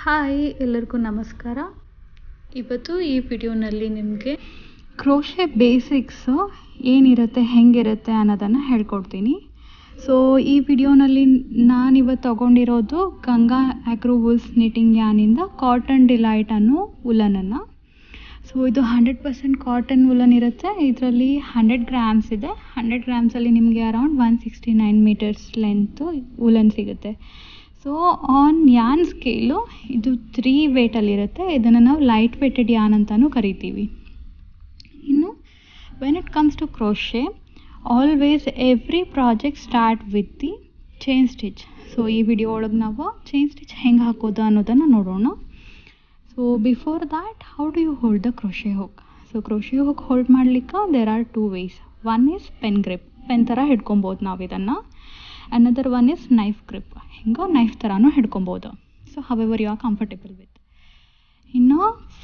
Hi ಎಲ್ಲರಿಗೂ ನಮಸ್ಕಾರ. ಇವತ್ತು ಈ ವಿಡಿಯೋನಲ್ಲಿ ನಿಮಗೆ ಕ್ರೋಶೆ ಬೇಸಿಕ್ಸು ಏನಿರುತ್ತೆ ಹೆಂಗಿರುತ್ತೆ ಅನ್ನೋದನ್ನು ಹೇಳ್ಕೊಡ್ತೀನಿ. ಸೊ ಈ ವಿಡಿಯೋನಲ್ಲಿ ನಾನಿವತ್ತು ತೊಗೊಂಡಿರೋದು ಗಂಗಾ ಆ್ಯಕ್ರೋ ವೂಲ್ಸ್ ನಿಟ್ಟಿಂಗ್ ಯಾನಿಂದ ಕಾಟನ್ ಡಿಲೈಟ್ ಅನ್ನೋ ಉಲನನ್ನು. ಸೊ ಇದು 100% ಕಾಟನ್ ಉಲನ್ ಇರುತ್ತೆ. ಇದರಲ್ಲಿ 100 ಗ್ರಾಮ್ಸ್ ಇದೆ. 100 ಗ್ರಾಮ್ಸಲ್ಲಿ ನಿಮಗೆ ಅರೌಂಡ್ 169 ಮೀಟರ್ಸ್ ಲೆಂತು ಉಲನ್ ಸಿಗುತ್ತೆ. ಸೊ ಆನ್ ಯಾನ್ ಸ್ಕೇಲು ಇದು 3 ವೇಟಲ್ಲಿರುತ್ತೆ. ಇದನ್ನು ನಾವು ಲೈಟ್ ವೇಟೆಡ್ ಯಾನ್ ಅಂತಲೂ ಕರಿತೀವಿ. ಇನ್ನು when it comes to crochet, always every project start with the chain stitch. So ಈ ವಿಡಿಯೋ ಒಳಗೆ ನಾವು ಚೈನ್ ಸ್ಟಿಚ್ ಹೆಂಗೆ ಹಾಕೋದು ಅನ್ನೋದನ್ನು ನೋಡೋಣ. So before that, how do you hold the crochet hook? So crochet hook ಹೋಲ್ಡ್ ಮಾಡ್ಲಿಕ್ಕೆ there are 2 ways. One is pen grip, pen ಥರ ಹಿಡ್ಕೊಬೋದು ನಾವು ಇದನ್ನು. Another one is knife grip, ಹಿಂಗೆ ನೈಫ್ ಥರನೂ ಹಿಡ್ಕೊಬೋದು. So however you are comfortable with. ಇನ್ನು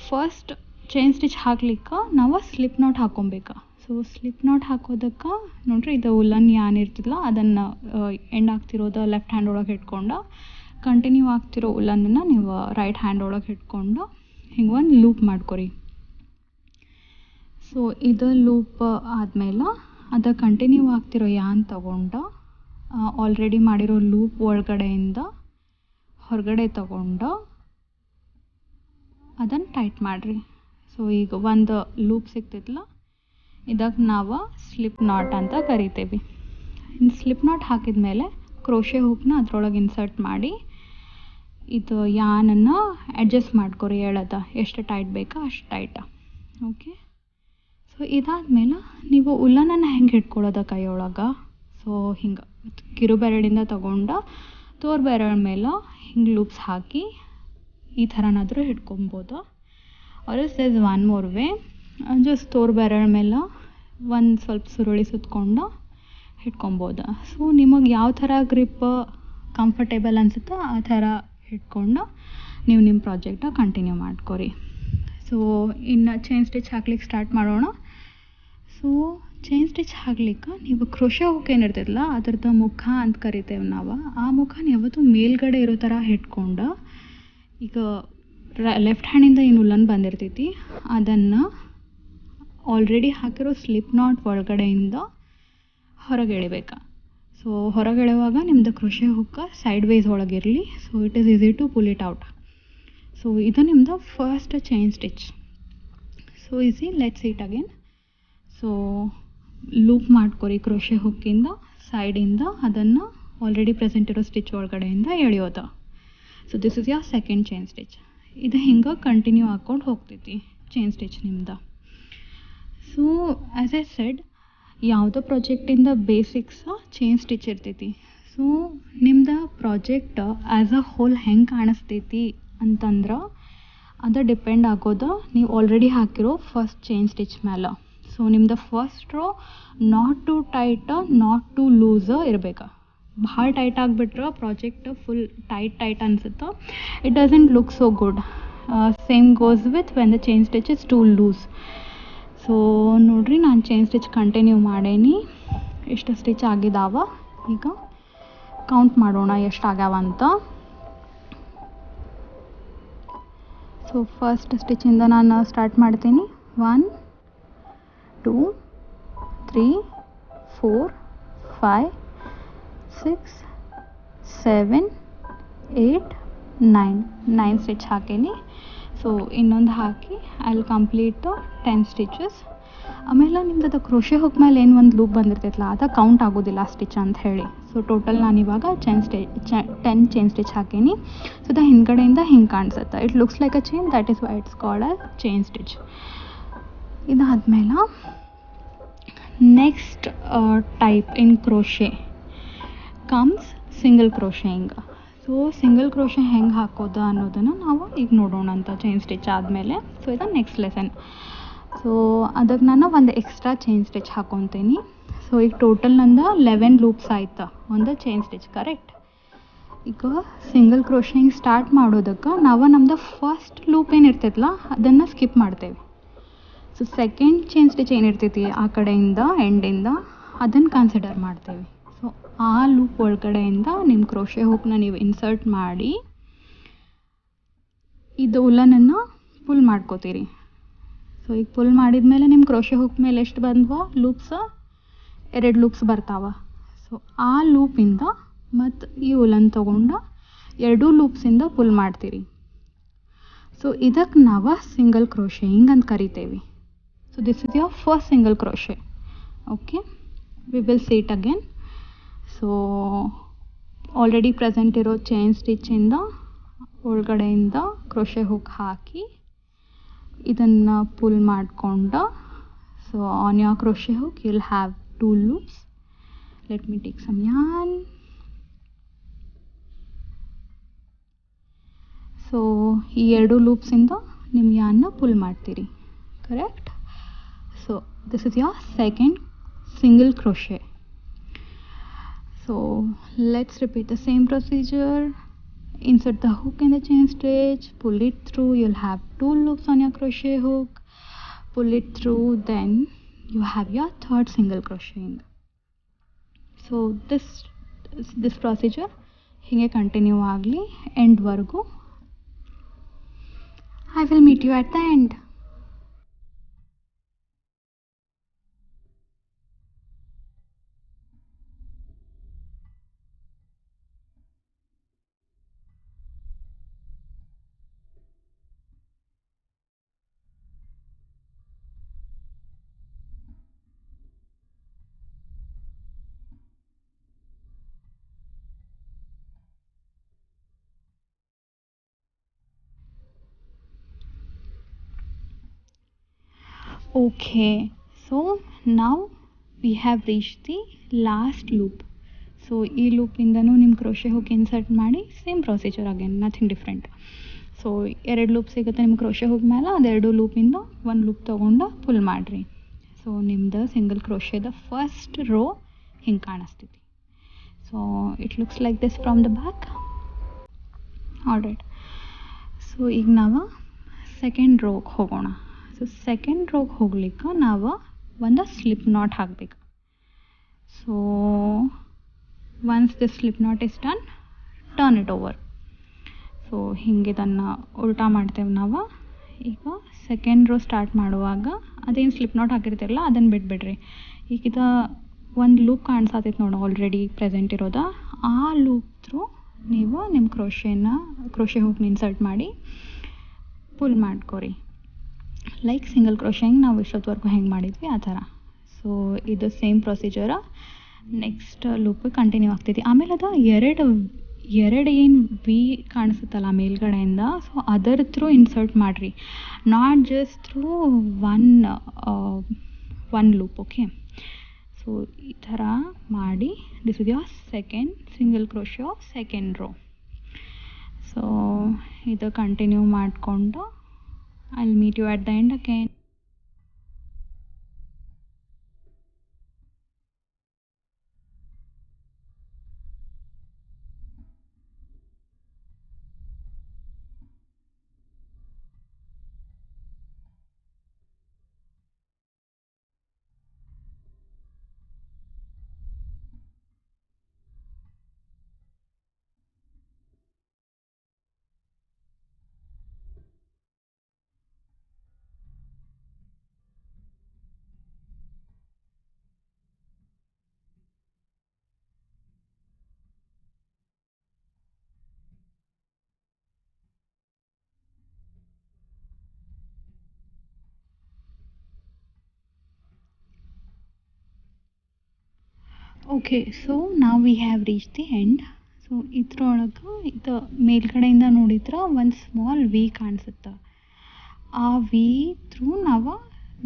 ಫಸ್ಟ್ ಚೈನ್ ಸ್ಟಿಚ್ ಹಾಕ್ಲಿಕ್ಕೆ ನಾವು ಸ್ಲಿಪ್ ನಾಟ್ ಹಾಕ್ಕೊಬೇಕು. ಸೊ ಸ್ಲಿಪ್ ನಾಟ್ ಹಾಕೋದಕ್ಕೆ ನೋಡ್ರಿ, ಇದು ಉಲನ್ ಯಾನ್ ಇರ್ತಿಲ್ಲ ಅದನ್ನು ಎಂಡ್ ಆಗ್ತಿರೋದು ಲೆಫ್ಟ್ ಹ್ಯಾಂಡ್ ಒಳಗೆ ಇಟ್ಕೊಂಡು, ಕಂಟಿನ್ಯೂ ಆಗ್ತಿರೋ ಉಲನನ್ನು ನೀವು ರೈಟ್ ಹ್ಯಾಂಡ್ ಒಳಗೆ ಇಟ್ಕೊಂಡು ಹಿಂಗೆ ಒಂದು ಲೂಪ್ ಮಾಡ್ಕೊರಿ. ಸೊ ಇದು ಲೂಪ್ ಆದಮೇಲೆ ಅದು ಕಂಟಿನ್ಯೂ ಆಗ್ತಿರೋ ಯಾನ್ ತಗೊಂಡು ಆಲ್ರೆಡಿ ಮಾಡಿರೋ ಲೂಪ್ ಒಳಗಡೆಯಿಂದ ಹೊರಗಡೆ ತಗೊಂಡು ಅದನ್ನು ಟೈಟ್ ಮಾಡಿರಿ. ಸೊ ಈಗ ಒಂದು ಲೂಪ್ ಸಿಗ್ತಿತ್ತಲ್ಲ, ಇದಕ್ಕೆ ನಾವು ಸ್ಲಿಪ್ ನಾಟ್ ಅಂತ ಕರಿತೇವೆ. ಇನ್ನು ಸ್ಲಿಪ್ ನಾಟ್ ಹಾಕಿದ ಮೇಲೆ ಕ್ರೋಶೆ ಹುಕ್ನ ಅದ್ರೊಳಗೆ ಇನ್ಸರ್ಟ್ ಮಾಡಿ ಇದು ಯಾನನ್ನು ಅಡ್ಜಸ್ಟ್ ಮಾಡ್ಕೊರಿ. ಎಳದ ಎಷ್ಟು ಟೈಟ್ ಬೇಕೋ ಅಷ್ಟು ಟೈಟ. ಓಕೆ. ಸೊ ಇದಾದಮೇಲೆ ನೀವು ಉಲ್ಲನನ್ನು ಹೆಂಗೆ ಹಿಡ್ಕೊಳ್ಳೋದ ಕೈಯೊಳಗೆ? ಸೊ ಹಿಂಗೆ ಕಿರು ಬೆರಳಿಂದ ತಗೊಂಡು ತೋರು ಬೆರಳ ಮೇಲೆ ಹಿಂಗೆ ಲೂಪ್ಸ್ ಹಾಕಿ ಈ ಥರನಾದರೂ ಹಿಡ್ಕೊಬೋದು. Or else there is one more way. Just ತೋರು ಬೆರಳ ಮೇಲೆ ಒಂದು ಸ್ವಲ್ಪ ಸುರುಳಿ ಸುತ್ಕೊಂಡು ಹಿಡ್ಕೊಬೋದು. ಸೊ ನಿಮಗೆ ಯಾವ ಥರ ಗ್ರಿಪ್ ಕಂಫರ್ಟೇಬಲ್ ಅನಿಸುತ್ತೋ ಆ ಥರ ಹಿಡ್ಕೊಂಡು ನೀವು ನಿಮ್ಮ ಪ್ರಾಜೆಕ್ಟ ಕಂಟಿನ್ಯೂ ಮಾಡ್ಕೊರಿ. ಸೊ ಇನ್ನು ಚೈನ್ ಸ್ಟಿಚ್ ಹಾಕ್ಲಿಕ್ಕೆ ಸ್ಟಾರ್ಟ್ ಮಾಡೋಣ. ಸೊ ಚೈನ್ ಸ್ಟಿಚ್ ಹಾಕ್ಲಿಕ್ಕೆ ನೀವು ಕ್ರೋಶೆ ಹುಕ್ ಏನಿರ್ತೈತಲ್ಲ ಅದ್ರದ್ದು ಮುಖ ಅಂತ ಕರಿತೇವೆ ನಾವು. ಆ ಮುಖನ ಯಾವತ್ತೂ ಮೇಲ್ಗಡೆ ಇರೋ ಥರ ಹಿಡ್ಕೊಂಡು, ಈಗ ಲೆಫ್ಟ್ ಹ್ಯಾಂಡಿಂದ ಏನು ಉಲ್ಲನ್ ಬಂದಿರ್ತೈತಿ ಅದನ್ನು ಆಲ್ರೆಡಿ ಹಾಕಿರೋ ಸ್ಲಿಪ್ ನಾಟ್ ಒಳಗಡೆಯಿಂದ ಹೊರಗೆ ಎಳಿಬೇಕು. ಸೊ ಹೊರಗೆ ಎಳೆಯುವಾಗ ನಿಮ್ಮದು ಕ್ರೋಶೆ ಹುಕ್ಕ ಸೈಡ್ ವೈಸ್ ಒಳಗಿರಲಿ. So it is easy to pull it out. So ಇದು ನಿಮ್ಮದು first chain stitch. So easy, let's it again. So loop ಮಾಡ್ಕೊರಿ ಕ್ರೋಶೆ ಹುಕ್ಕಿಂದ ಸೈಡಿಂದ, ಅದನ್ನು ಆಲ್ರೆಡಿ ಪ್ರೆಸೆಂಟ್ ಇರೋ ಸ್ಟಿಚ್ ಒಳಗಡೆಯಿಂದ ಎಳೆಯೋದು. So this is your second chain stitch. ಇದು ಹಿಂಗೆ ಕಂಟಿನ್ಯೂ ಹಾಕ್ಕೊಂಡು ಹೋಗ್ತೈತಿ ಚೈನ್ ಸ್ಟಿಚ್ ನಿಮ್ದು. ಸೊ ಆ್ಯಸ್ ಐ ಸೆಡ್, ಯಾವುದೋ ಪ್ರಾಜೆಕ್ಟಿಂದ ಬೇಸಿಕ್ಸ್ ಚೈನ್ ಸ್ಟಿಚ್ ಇರ್ತೈತಿ. ಸೊ ನಿಮ್ದು ಪ್ರಾಜೆಕ್ಟ್ ಆ್ಯಸ್ ಅ ಹೋಲ್ ಹೆಂಗೆ ಕಾಣಿಸ್ತೈತಿ ಅಂತಂದ್ರೆ ಅದು ಡಿಪೆಂಡ್ ಆಗೋದು ನೀವು ಆಲ್ರೆಡಿ ಹಾಕಿರೋ ಫಸ್ಟ್ ಚೈನ್ ಸ್ಟಿಚ್ ಮೇಲೆ. ಸೊ ನಿಮ್ದು first row not too tight, not too loose ಇರಬೇಕು. ಭಾಳ ಟೈಟ್ ಆಗಿಬಿಟ್ರೆ ಪ್ರಾಜೆಕ್ಟ್ ಫುಲ್ ಟೈಟ್ ಅನಿಸುತ್ತೆ. It doesn't look so good. Same goes with when the chain stitch is too loose. So ನೋಡಿರಿ, ನಾನು chain stitch continue ಮಾಡೇನಿ. ಎಷ್ಟು stitch ಆಗಿದಾವ ಈಗ ಕೌಂಟ್ ಮಾಡೋಣ ಎಷ್ಟಾಗ್ಯಾವ ಅಂತ. ಸೊ ಫಸ್ಟ್ ಸ್ಟಿಚಿಂದ ನಾನು ಸ್ಟಾರ್ಟ್ ಮಾಡ್ತೀನಿ. 1 2 3 4 5 6 7 8 9 ಸ್ಟಿಚ್ ಹಾಕೀನಿ. ಸೊ ಇನ್ನೊಂದು ಹಾಕಿ ಐ ವಿಲ್ ಕಂಪ್ಲೀಟ್ 10 ಸ್ಟಿಚಸ್. ಆಮೇಲೆ ನಿಮ್ದು ಅದು ಕ್ರೋಶೆ ಹುಕ್ ಮೇಲೆ ಏನು ಒಂದು ಲೂಪ್ ಬಂದಿರ್ತೈತಲ್ಲ ಅದು ಕೌಂಟ್ ಆಗೋದಿಲ್ಲ ಸ್ಟಿಚ್ ಅಂತ ಹೇಳಿ. ಸೊ ಟೋಟಲ್ ನಾನಿವಾಗ 10 ಚೈನ್ ಸ್ಟಿಚ್ ಹಾಕೀನಿ. ಸೊ ಅದು ಹಿಂದ್ಗಡೆಯಿಂದ ಹಿಂಗೆ ಕಾಣಿಸುತ್ತೆ. It looks like a chain, that is why it's called a chain stitch. ಇದಾದಮೇಲೆ next type in crochet comes single ಕ್ರೋಶೆಯಿಂಗ್. ಸೊ ಸಿಂಗಲ್ ಕ್ರೋಶೆ ಹೆಂಗೆ ಹಾಕೋದು ಅನ್ನೋದನ್ನು ನಾವು ಈಗ ನೋಡೋಣ ಅಂತ ಚೈನ್ ಸ್ಟಿಚ್ ಆದಮೇಲೆ. ಸೊ ಇದು ನೆಕ್ಸ್ಟ್ ಲೆಸನ್. ಸೊ ಅದಕ್ಕೆ ನಾನು ಒಂದು ಎಕ್ಸ್ಟ್ರಾ ಚೈನ್ ಸ್ಟಿಚ್ ಹಾಕೊತೀನಿ. ಸೊ ಈಗ ಟೋಟಲ್ ನಂದು 11 ಲೂಪ್ಸ್ ಆಯ್ತು ಒಂದು ಚೈನ್ ಸ್ಟಿಚ್, ಕರೆಕ್ಟ್? ಈಗ ಸಿಂಗಲ್ ಕ್ರೋಶಿಂಗ್ ಸ್ಟಾರ್ಟ್ ಮಾಡೋದಕ್ಕೆ ನಾವು ನಮ್ಮದು ಫಸ್ಟ್ ಲೂಪ್ ಏನಿರ್ತೈತಲ್ಲ ಅದನ್ನು ಸ್ಕಿಪ್ ಮಾಡ್ತೇವೆ. ಸೊ ಸೆಕೆಂಡ್ ಚೈನ್ ಸ್ಟಿಚ್ ಏನಿರ್ತೈತಿ ಆ ಕಡೆಯಿಂದ ಎಂಡಿಂದ ಅದನ್ನು ಕನ್ಸಿಡರ್ ಮಾಡ್ತೇವೆ. ಸೊ ಆ ಲೂಪ್ ಒಳಗಡೆಯಿಂದ ನಿಮ್ಮ ಕ್ರೋಶೆ ಹುಕ್ನ ನೀವು ಇನ್ಸರ್ಟ್ ಮಾಡಿ ಇದು ಉಲ್ಲನನ್ನು ಪುಲ್ ಮಾಡ್ಕೋತೀರಿ. ಸೊ ಈಗ ಪುಲ್ ಮಾಡಿದ್ಮೇಲೆ ನಿಮ್ಮ ಕ್ರೋಶೆ ಹುಕ್ ಮೇಲೆ ಎಷ್ಟು ಬಂದ್ವ ಲೂಪ್ಸ, 2 ಲೂಪ್ಸ್ ಬರ್ತಾವ. ಸೊ ಆ ಲೂಪಿಂದ ಮತ್ತು ಈ ಉಲ್ಲನ್ ತೊಗೊಂಡು 2 ಲೂಪ್ಸಿಂದ ಪುಲ್ ಮಾಡ್ತೀರಿ. ಸೊ ಇದಕ್ಕೆ ನಾವು ಸಿಂಗಲ್ ಕ್ರೋಶೆಯಿಂಗ್ ಅಂತ ಕರಿತೇವೆ. So this is your first single crochet. Okay, we will see it again. So already present ಇರೋ ಚೈನ್ ಸ್ಟಿಚ್ಚಿಂದ ಒಳಗಡೆಯಿಂದ ಕ್ರೋಶೆ ಹುಕ್ ಹಾಕಿ ಇದನ್ನು ಪುಲ್ ಮಾಡಿಕೊಂಡು, so on your crochet hook you will have 2 loops. Let me take some yarn. So ಈ 2 ಲೂಪ್ಸಿಂದ ನಿಮ್ಮ ಯಾನ್ನ ಪುಲ್ ಮಾಡ್ತೀರಿ, correct? So this is your second single crochet. So let's repeat the same procedure. Insert the hook in the chain stitch, pull it through, you'll have 2 loops on your crochet hook, pull it through, then you have your third single crocheting. So this procedure hinge continue agli end vargu. I will meet you at the end. Okay, so now we have reached the last loop. So ಈ ಲೂಪಿಂದನೂ ನಿಮ್ಮ crochet hook insert ಮಾಡಿ same procedure again, nothing different. So 2 loop ಸಿಗುತ್ತೆ ನಿಮ್ಮ crochet hook ಮೇಲೆ, ಅದು 2 ಲೂಪಿಂದ 1 loop ತೊಗೊಂಡು ಪುಲ್ ಮಾಡಿರಿ. ಸೊ ನಿಮ್ದು ಸಿಂಗಲ್ ಕ್ರೋಶೆದ ಫಸ್ಟ್ ರೋ ಹಿಂಗೆ ಕಾಣಿಸ್ತೈತಿ. So it looks like this from the back. Alright, so ಈಗ ನಾವು ಸೆಕೆಂಡ್ ರೋಗೆ ಹೋಗೋಣ. ಸೊ ಸೆಕೆಂಡ್ ರೋಗೆ ಹೋಗ್ಲಿಕ್ಕೆ ನಾವು ಒಂದು ಸ್ಲಿಪ್ ನಾಟ್ ಹಾಕಬೇಕು. So once this slip not is done, turn it over. So ಹಿಂಗೆ ಇದನ್ನು ಉಲ್ಟಾ ಮಾಡ್ತೇವೆ ನಾವು. ಈಗ ಸೆಕೆಂಡ್ ರೋ ಸ್ಟಾರ್ಟ್ ಮಾಡುವಾಗ ಅದೇನು ಸ್ಲಿಪ್ ನಾಟ್ ಹಾಕಿರ್ತಿರಲ್ಲ ಅದನ್ನು ಬಿಟ್ಬಿಡ್ರಿ. ಈಗ ಇದು ಒಂದು ಲೂಪ್ ಕಾಣಿಸತೈತೆ ನೋಡಿ ಆಲ್ರೆಡಿ ಪ್ರೆಸೆಂಟ್ ಇರೋದು, ಆ ಲೂಪ್ ಥ್ರೂ ನೀವು ನಿಮ್ಮ ಕ್ರೋಶೆ ಹುಕ್ನ ಇನ್ಸರ್ಟ್ ಮಾಡಿ ಪುಲ್ ಮಾಡ್ಕೊರಿ. ಲೈಕ್ ಸಿಂಗಲ್ ಕ್ರೋಶೆಂಗ್ ನಾವು ಇಷ್ಟೊತ್ತವರೆಗೂ ಹೆಂಗೆ ಮಾಡಿದ್ವಿ ಆ ಥರ. ಸೊ ಇದು same procedure next loop continue ಆಗ್ತೈತಿ. ಆಮೇಲೆ ಅದು ಎರಡು ಏನು ವಿ ಕಾಣಿಸುತ್ತಲ್ಲ ಮೇಲ್ಗಡೆಯಿಂದ, ಸೊ ಅದರ ಥ್ರೂ ಇನ್ಸರ್ಟ್ ಮಾಡಿರಿ, not just through one loop. Okay, so ಈ ಥರ ಮಾಡಿ this is your second single crochet of second row. So ಇದು ಕಂಟಿನ್ಯೂ ಮಾಡಿಕೊಂಡು I'll meet you at the end again. Okay, so ನಾವು we have reach the end. So ಇದ್ರೊಳಗೆ ಇದು ಮೇಲ್ಗಡೆಯಿಂದ ನೋಡಿದ್ರೆ ಒಂದು ಸ್ಮಾಲ್ ವಿ ಕಾಣಿಸುತ್ತೆ. ಆ ವಿ ಥ್ರೂ ನಾವು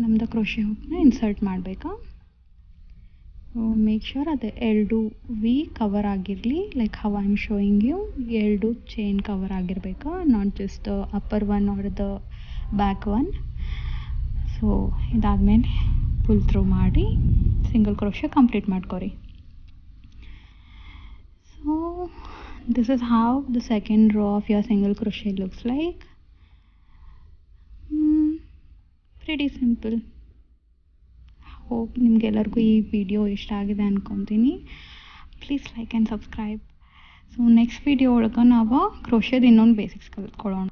ನಮ್ಮದು ಕ್ರೋಶೆ ಹುಕ್ನ ಇನ್ಸರ್ಟ್ ಮಾಡಬೇಕಾ. ಸೊ ಮೇಕ್ ಶ್ಯೂರ್ ಅದು 2 ವಿ ಕವರ್ ಆಗಿರಲಿ, like how I am showing you. 2 chain cover ಆಗಿರಬೇಕು, not just the upper one or the back one. So ಇದಾದಮೇಲೆ ಪುಲ್ ಥ್ರೂ ಮಾಡಿ ಸಿಂಗಲ್ ಕ್ರೋಶೆ ಕಂಪ್ಲೀಟ್ ಮಾಡ್ಕೊರಿ. So this is how the second row of your single crochet looks like. Pretty simple. Hope ನಿಮಗೆಲ್ಲರಿಗೂ ಈ video ಇಷ್ಟ ಆಗಿದೆ ಅನ್ಕೊತೀನಿ. Please like and subscribe. So next video ಒಳಗೆ ನಾವು ಕ್ರೋಶೆದ ಇನ್ನೊಂದು ಬೇಸಿಕ್ಸ್ ಕಲ್ತ್ಕೊಳ್ಳೋಣ.